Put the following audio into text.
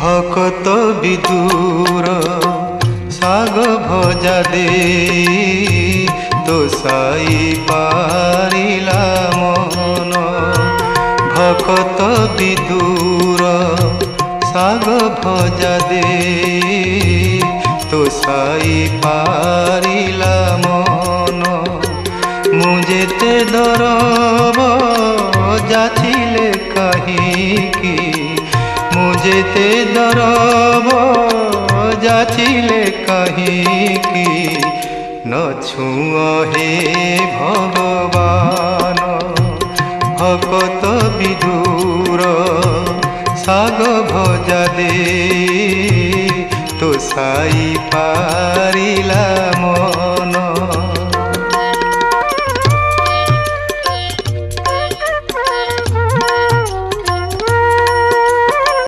ভকত বিদুর শাগ ভজা দে তো সাই পারিলা মন। ভকত বিদুর শাগ ভজা দে তো সাই পারিলা মন। মু যেতে দরব যাচিলে কাহিকি, মু যেতে দরব যাচিলে কাহিকি, ন ছুঁ হে ভগবান। ভকত বিদুর শাগ ভজা দে তো সাই পারিলা মন।